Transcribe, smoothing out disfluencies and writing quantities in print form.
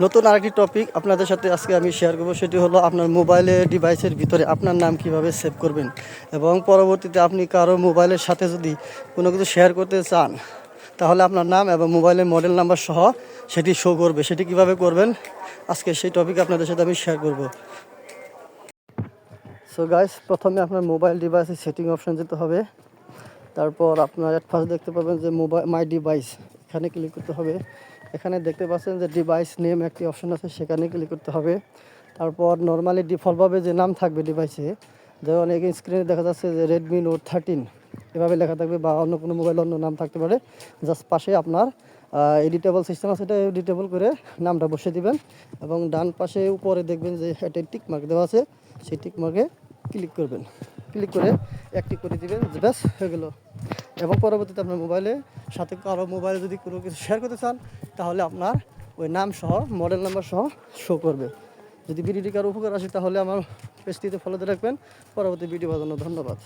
নতুন আরেকটি টপিক আপনাদের সাথে আজকে আমি শেয়ার করব, সেটি হলো আপনার মোবাইলে ডিভাইসের ভিতরে আপনার নাম কিভাবে সেভ করবেন এবং পরবর্তীতে আপনি কারো মোবাইলের সাথে যদি কোনো কিছু শেয়ার করতে চান তাহলে আপনার নাম এবং মোবাইলের মডেল নাম্বার সহ সেটি শো করবে। সেটি কিভাবে করবেন আজকে সেই টপিক আপনাদের সাথে আমি শেয়ার করব। সো গাইস, প্রথমে আপনার মোবাইল ডিভাইসের সেটিং অপশন যেতে হবে। তারপর আপনার এট ফার্স্ট দেখতে পাবেন যে মোবাইল মাই ডিভাইস, এখানে ক্লিক করতে হবে। এখানে দেখতে পাচ্ছেন যে ডিভাইস নেম একটি অপশন আছে, সেখানে ক্লিক করতে হবে। তারপর নর্মালি ডিফল্টভাবে যে নাম থাকবে ডিভাইসে, যেমন এই স্ক্রিনে দেখা যাচ্ছে যে রেডমি নোট 13 এভাবে লেখা থাকবে, বা অন্য কোনো মোবাইল অন্য নাম থাকতে পারে। জাস্ট পাশে আপনার এডিটেবল সিস্টেম আছে, এটা এডিটেবল করে নামটা বসিয়ে দিবেন এবং ডান পাশে উপরে দেখবেন যে একটা টিক মার্ক দেওয়া আছে, সেই টিক মার্কে ক্লিক করবেন। ক্লিক করে অ্যাক্টিভ করে দিবেন, ব্যাস হয়ে গেল। এবং পরবর্তীতে আপনার মোবাইলে সাথে কারো মোবাইলে যদি কোনো কিছু শেয়ার করতে চান তাহলে আপনার ওই নাম সহ মডেল নাম্বার সহ শো করবে। যদি ভিডিওটি কারো উপকার আসে তাহলে আমার পেজটিতে ফলোতে রাখবেন। পরবর্তী ভিডিও পাওয়ার জন্য ধন্যবাদ।